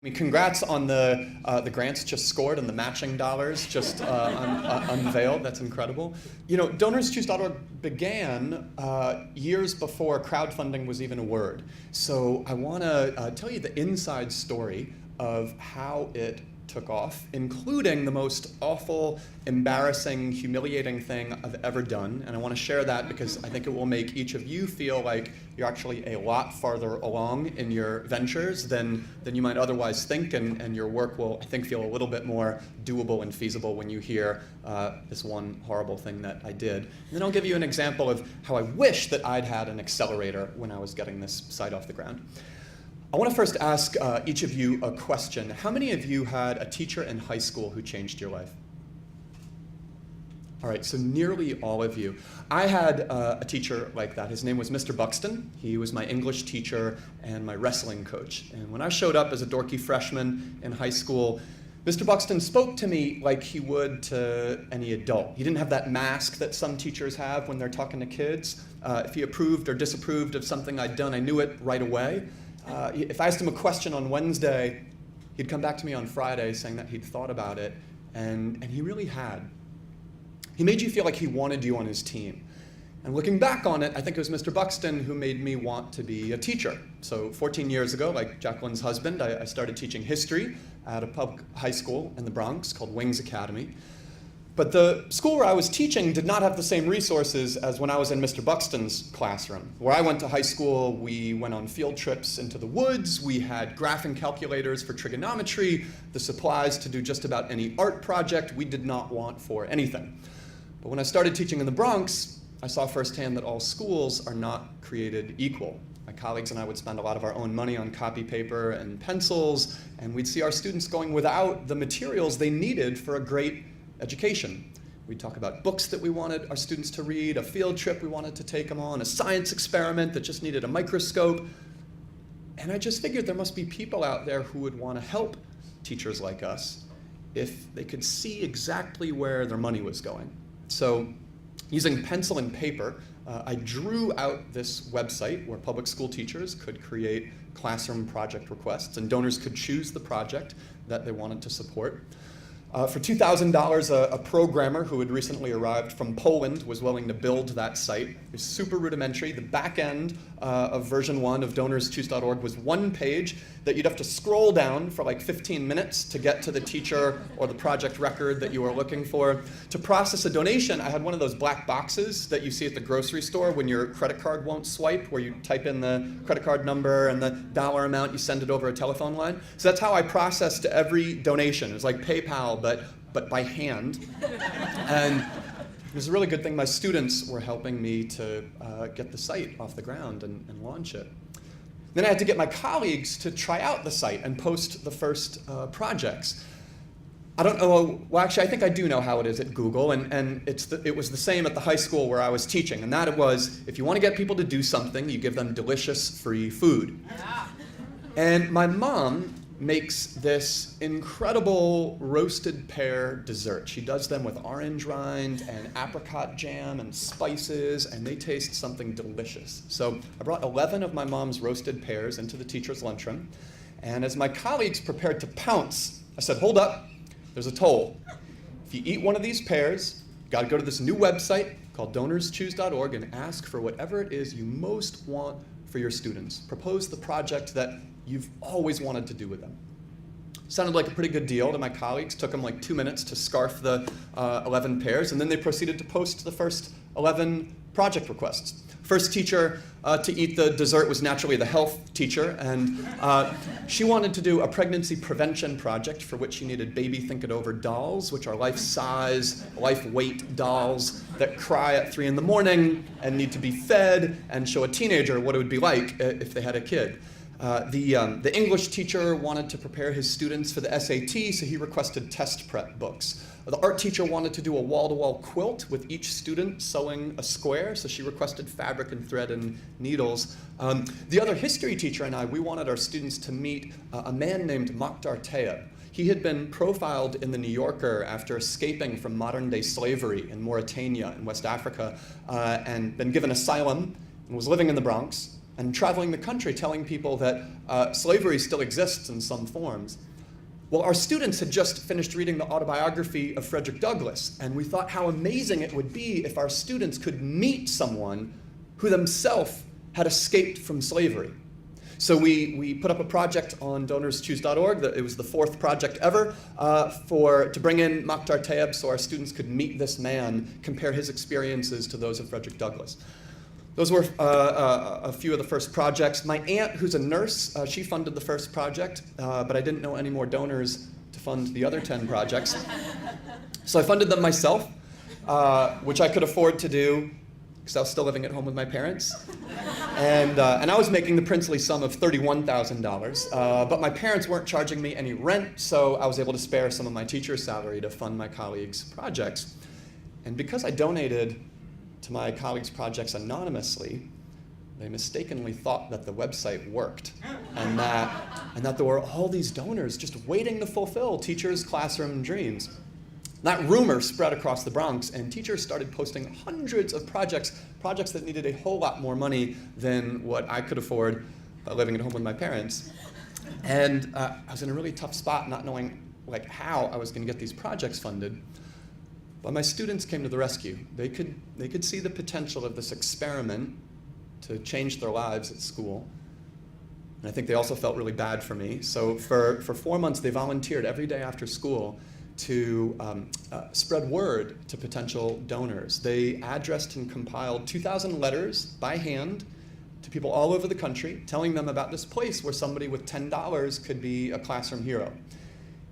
I mean, congrats on the grants just scored and the matching dollars just unveiled. That's incredible. You know, DonorsChoose.org began years before crowdfunding was even a word. So I want to tell you the inside story of how it took off, including the most awful, embarrassing, humiliating thing I've ever done. And I want to share that because I think it will make each of you feel like you're actually a lot farther along in your ventures than you might otherwise think, and your work will, I think, feel a little bit more doable and feasible when you hear this one horrible thing that I did. And then I'll give you an example of how I wish that I'd had an accelerator when I was getting this site off the ground. I want to first ask each of you a question. How many of you had a teacher in high school who changed your life? All right, so nearly all of you. I had a teacher like that. His name was Mr. Buxton. He was my English teacher and my wrestling coach. And when I showed up as a dorky freshman in high school, Mr. Buxton spoke to me like he would to any adult. He didn't have that mask that some teachers have when they're talking to kids. If he approved or disapproved of something I'd done, I knew it right away. If I asked him a question on Wednesday, he'd come back to me on Friday saying that he'd thought about it, and he really had. He made you feel like he wanted you on his team. And looking back on it, I think it was Mr. Buxton who made me want to be a teacher. So 14 years ago, like Jacqueline's husband, I started teaching history at a public high school in the Bronx called Wings Academy. But the school where I was teaching did not have the same resources as when I was in Mr. Buxton's classroom. Where I went to high school, we went on field trips into the woods, we had graphing calculators for trigonometry, the supplies to do just about any art project we did not want for anything. But when I started teaching in the Bronx, I saw firsthand that all schools are not created equal. My colleagues and I would spend a lot of our own money on copy paper and pencils, and we'd see our students going without the materials they needed for a great education. We'd talk about books that we wanted our students to read, a field trip we wanted to take them on, a science experiment that just needed a microscope. And I just figured there must be people out there who would want to help teachers like us if they could see exactly where their money was going. So using pencil and paper, I drew out this website where public school teachers could create classroom project requests, and donors could choose the project that they wanted to support. For $2,000, a programmer who had recently arrived from Poland was willing to build that site. It was super rudimentary. The back end of version 1 of DonorsChoose.org was one page that you'd have to scroll down for like 15 minutes to get to the teacher or the project record that you were looking for. To process a donation, I had one of those black boxes that you see at the grocery store when your credit card won't swipe, where you type in the credit card number and the dollar amount, you send it over a telephone line. So that's how I processed every donation. It was like PayPal, but by hand. And it was a really good thing my students were helping me to get the site off the ground and launch it. Then I had to get my colleagues to try out the site and post the first projects. I don't know, well actually I think I do know how it is at Google, and it was the same at the high school where I was teaching, and that it was, if you want to get people to do something, you give them delicious free food. And my mom makes this incredible roasted pear dessert. She does them with orange rind and apricot jam and spices, and they taste something delicious. So I brought 11 of my mom's roasted pears into the teacher's lunchroom, and as my colleagues prepared to pounce, I said, hold up, there's a toll. If you eat one of these pears, you gotta go to this new website called DonorsChoose.org and ask for whatever it is you most want for your students. Propose the project that you've always wanted to do with them. Sounded like a pretty good deal to my colleagues. Took them like 2 minutes to scarf the 11 pears, and then they proceeded to post the first 11 project requests. First teacher to eat the dessert was naturally the health teacher, and she wanted to do a pregnancy prevention project for which she needed baby think it over dolls, which are life-size, life-weight dolls that cry at 3 in the morning and need to be fed and show a teenager what it would be like if they had a kid. The English teacher wanted to prepare his students for the SAT, so he requested test prep books. The art teacher wanted to do a wall-to-wall quilt with each student sewing a square, so she requested fabric and thread and needles. The other history teacher and I, we wanted our students to meet a man named Mokhtar Tayeb. He had been profiled in The New Yorker after escaping from modern-day slavery in Mauritania in West Africa, and been given asylum and was living in the Bronx. and traveling the country telling people that slavery still exists in some forms. Well, our students had just finished reading the autobiography of Frederick Douglass, and we thought how amazing it would be if our students could meet someone who themselves had escaped from slavery. So we put up a project on DonorsChoose.org. It was the 4th project ever to bring in Mokhtar Tayeb so our students could meet this man, compare his experiences to those of Frederick Douglass. Those were a few of the first projects. My aunt, who's a nurse, she funded the first project, but I didn't know any more donors to fund the other 10 projects. So I funded them myself, which I could afford to do because I was still living at home with my parents. And I was making the princely sum of $31,000, but my parents weren't charging me any rent, so I was able to spare some of my teacher's salary to fund my colleagues' projects. And because I donated to my colleagues' projects anonymously, they mistakenly thought that the website worked and that there were all these donors just waiting to fulfill teachers' classroom dreams. That rumor spread across the Bronx, and teachers started posting hundreds of projects that needed a whole lot more money than what I could afford living at home with my parents. And I was in a really tough spot, not knowing how I was going to get these projects funded. But my students came to the rescue. They could see the potential of this experiment to change their lives at school. And I think they also felt really bad for me. So for 4 months, they volunteered every day after school to spread word to potential donors. They addressed and compiled 2,000 letters by hand to people all over the country, telling them about this place where somebody with $10 could be a classroom hero.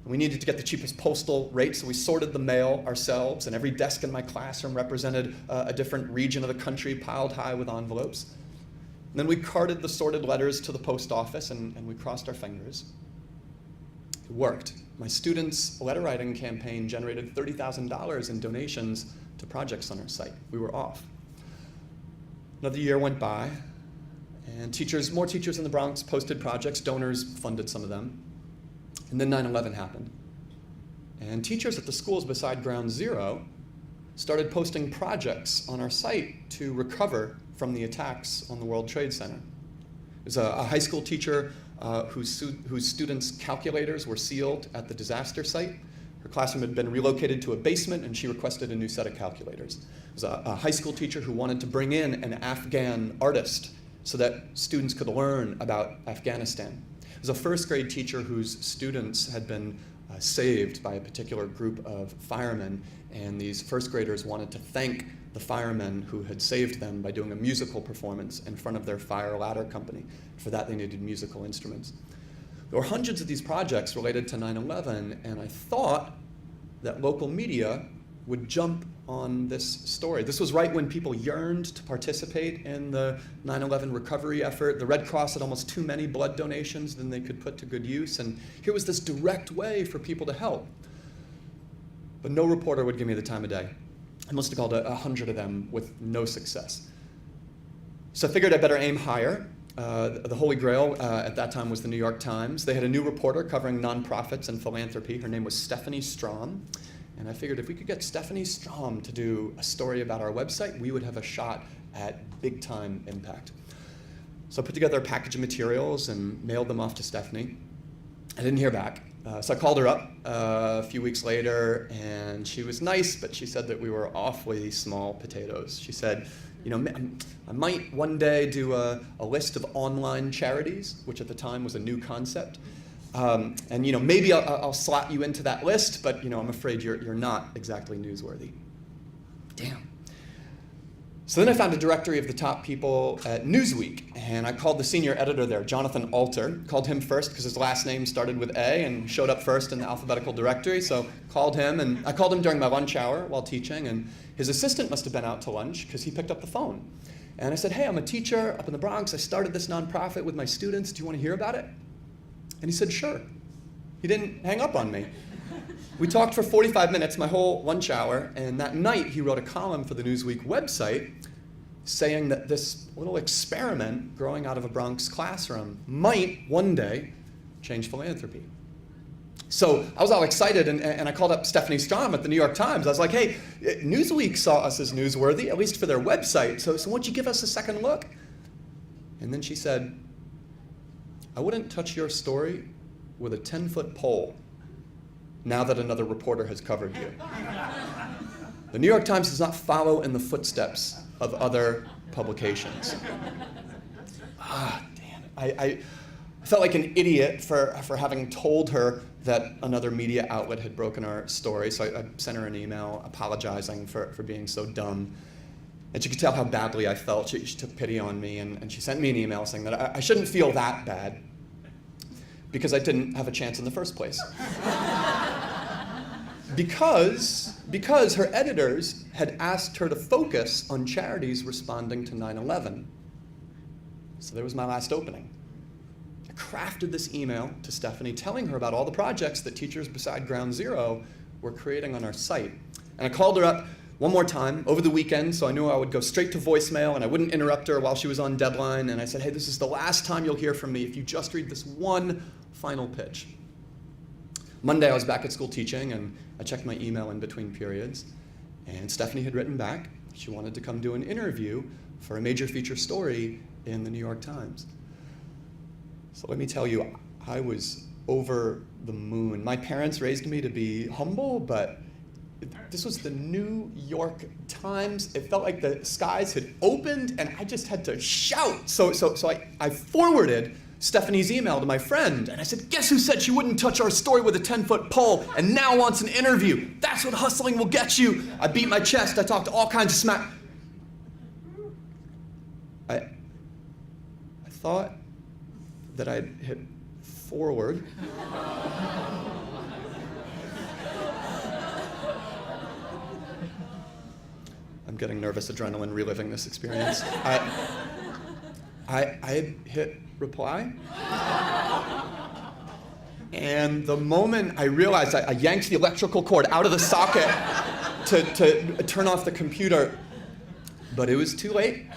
And we needed to get the cheapest postal rate, so we sorted the mail ourselves, and every desk in my classroom represented a different region of the country piled high with envelopes. And then we carted the sorted letters to the post office, and we crossed our fingers. It worked. My students' letter writing campaign generated $30,000 in donations to projects on our site. We were off. Another year went by, and more teachers in the Bronx posted projects. Donors funded some of them. And then 9/11 happened. And teachers at the schools beside Ground Zero started posting projects on our site to recover from the attacks on the World Trade Center. There's a high school teacher whose students' calculators were sealed at the disaster site. Her classroom had been relocated to a basement, and she requested a new set of calculators. There was a high school teacher who wanted to bring in an Afghan artist so that students could learn about Afghanistan. There was a first grade teacher whose students had been saved by a particular group of firemen, and these first graders wanted to thank the firemen who had saved them by doing a musical performance in front of their fire ladder company. For that, they needed musical instruments. There were hundreds of these projects related to 9/11, and I thought that local media would jump on this story. This was right when people yearned to participate in the 9/11 recovery effort. The Red Cross had almost too many blood donations than they could put to good use, and here was this direct way for people to help. But no reporter would give me the time of day. I must have called 100 of them with no success. So I figured I'd better aim higher. The Holy Grail at that time was the New York Times. They had a new reporter covering nonprofits and philanthropy. Her name was Stephanie Strom. And I figured if we could get Stephanie Strom to do a story about our website, we would have a shot at big-time impact. So I put together a package of materials and mailed them off to Stephanie. I didn't hear back. So I called her up a few weeks later, and she was nice, but she said that we were awfully small potatoes. She said, I might one day do a list of online charities, which at the time was a new concept. And maybe I'll slot you into that list, but I'm afraid you're not exactly newsworthy. Damn. So then I found a directory of the top people at Newsweek, and I called the senior editor there, Jonathan Alter. Called him first because his last name started with A and showed up first in the alphabetical directory, so called him, and I called him during my lunch hour while teaching, and his assistant must have been out to lunch because he picked up the phone. And I said, hey, I'm a teacher up in the Bronx. I started this nonprofit with my students. Do you want to hear about it? And he said, sure. He didn't hang up on me. We talked for 45 minutes, my whole lunch hour, and that night he wrote a column for the Newsweek website saying that this little experiment growing out of a Bronx classroom might one day change philanthropy. So I was all excited, and I called up Stephanie Strom at the New York Times. I was like, hey, Newsweek saw us as newsworthy, at least for their website, so won't you give us a second look? And then she said, "I wouldn't touch your story with a 10-foot pole now that another reporter has covered you." The New York Times does not follow in the footsteps of other publications. Damn it. I felt like an idiot for having told her that another media outlet had broken our story, so I sent her an email apologizing for being so dumb. And she could tell how badly I felt. She took pity on me, and she sent me an email saying that I shouldn't feel that bad because I didn't have a chance in the first place. Because her editors had asked her to focus on charities responding to 9/11. So there was my last opening. I crafted this email to Stephanie telling her about all the projects that Teachers Beside Ground Zero were creating on our site. And I called her up one more time over the weekend, so I knew I would go straight to voicemail and I wouldn't interrupt her while she was on deadline. And I said, "Hey, this is the last time you'll hear from me if you just read this one final pitch." Monday, I was back at school teaching, and I checked my email in between periods, and Stephanie had written back. She wanted to come do an interview for a major feature story in the New York Times. So let me tell you, I was over the moon. My parents raised me to be humble, but this was the New York Times. It felt like the skies had opened, and I just had to shout. So I forwarded Stephanie's email to my friend, and I said, "Guess who said she wouldn't touch our story with a 10-foot pole and now wants an interview? That's what hustling will get you." I beat my chest. I talked all kinds of smack. I thought that I'd hit forward. I'm getting nervous, adrenaline, reliving this experience. I had hit reply. And the moment I realized, I yanked the electrical cord out of the socket to turn off the computer, but it was too late.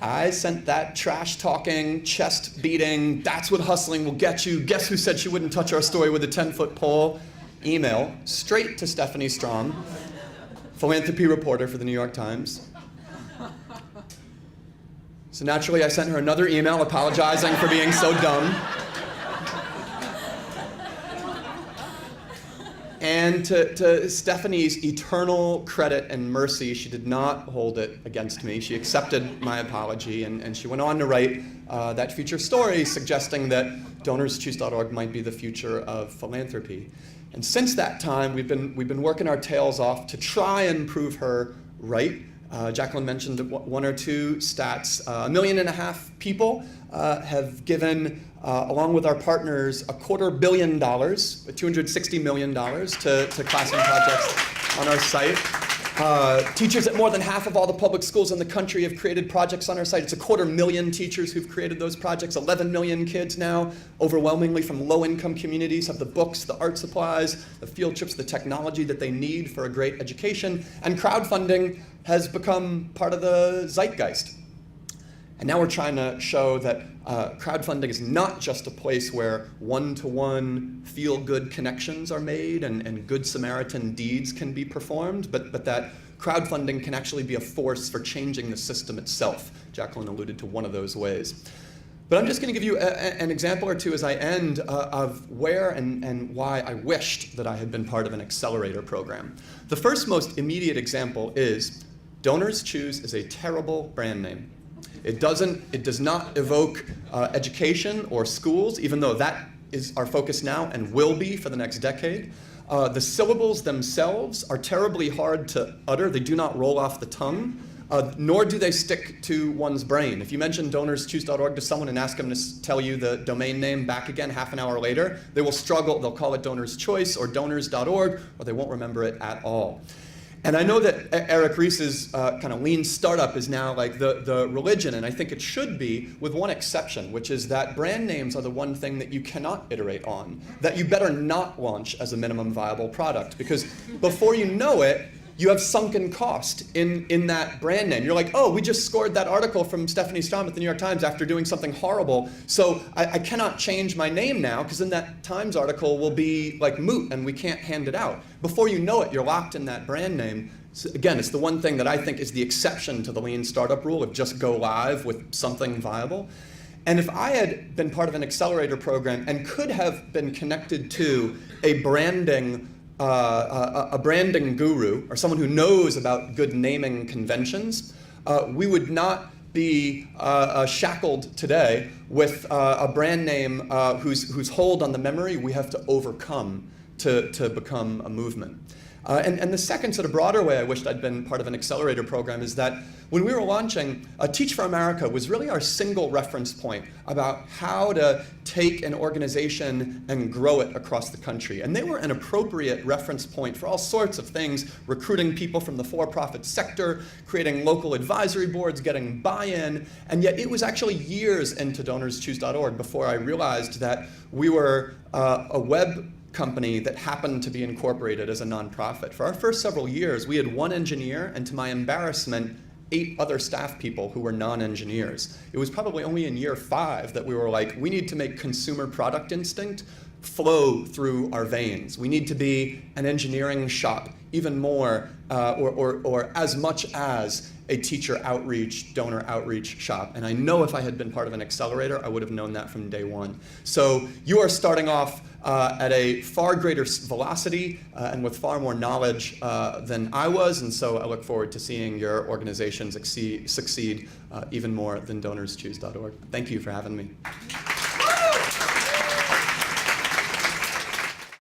I sent that trash-talking, chest-beating, "that's what hustling will get you, guess who said she wouldn't touch our story with a 10-foot pole" email straight to Stephanie Strom, philanthropy reporter for the New York Times. So naturally, I sent her another email apologizing for being so dumb. And to Stephanie's eternal credit and mercy, she did not hold it against me. She accepted my apology, and she went on to write that feature story suggesting that DonorsChoose.org might be the future of philanthropy. And since that time, we've been working our tails off to try and prove her right. Jacqueline mentioned one or two stats. 1.5 million people have given, along with our partners, $250 million, $260 million to classroom projects on our site. Teachers at more than half of all the public schools in the country have created projects on our site. It's 250,000 teachers who've created those projects. 11 million kids now, overwhelmingly from low-income communities, have the books, the art supplies, the field trips, the technology that they need for a great education. And crowdfunding has become part of the zeitgeist. And now we're trying to show that crowdfunding is not just a place where one-to-one feel-good connections are made and good Samaritan deeds can be performed, but that crowdfunding can actually be a force for changing the system itself. Jacqueline alluded to one of those ways. But I'm just going to give you an example or two as I end of where and why I wished that I had been part of an accelerator program. The first most immediate example is DonorsChoose is a terrible brand name. It does not evoke education or schools, even though that is our focus now and will be for the next decade. The syllables themselves are terribly hard to utter. They do not roll off the tongue, nor do they stick to one's brain. If you mention DonorsChoose.org to someone and ask them to tell you the domain name back again half an hour later, they will struggle. They'll call it Donors Choice or Donors.org, or they won't remember it at all. And I know that Eric Ries's kind of lean startup is now like the religion, and I think it should be, with one exception, which is that brand names are the one thing that you cannot iterate on, that you better not launch as a minimum viable product, because before you know it, you have sunken cost in that brand name. You're like, oh, we just scored that article from Stephanie Strom at the New York Times after doing something horrible, so I cannot change my name now, because then that Times article will be like moot and we can't hand it out. Before you know it, you're locked in that brand name. So again, it's the one thing that I think is the exception to the lean startup rule of just go live with something viable. And if I had been part of an accelerator program and could have been connected to a branding guru or someone who knows about good naming conventions, we would not be shackled today with a brand name whose hold on the memory we have to overcome to become a movement. And the second sort of broader way I wished I'd been part of an accelerator program is that when we were launching, Teach for America was really our single reference point about how to take an organization and grow it across the country. And they were an appropriate reference point for all sorts of things, recruiting people from the for-profit sector, creating local advisory boards, getting buy-in. And yet it was actually years into DonorsChoose.org before I realized that we were a web company that happened to be incorporated as a nonprofit. For our first several years, we had one engineer, and to my embarrassment, 8 other staff people who were non-engineers. It was probably only in year 5 that we were like, we need to make consumer product instinct flow through our veins. We need to be an engineering shop even more, or as much as a teacher outreach, donor outreach shop. And I know if I had been part of an accelerator, I would have known that from day one. So you are starting off at a far greater velocity and with far more knowledge than I was, and so I look forward to seeing your organization succeed even more than DonorsChoose.org. Thank you for having me.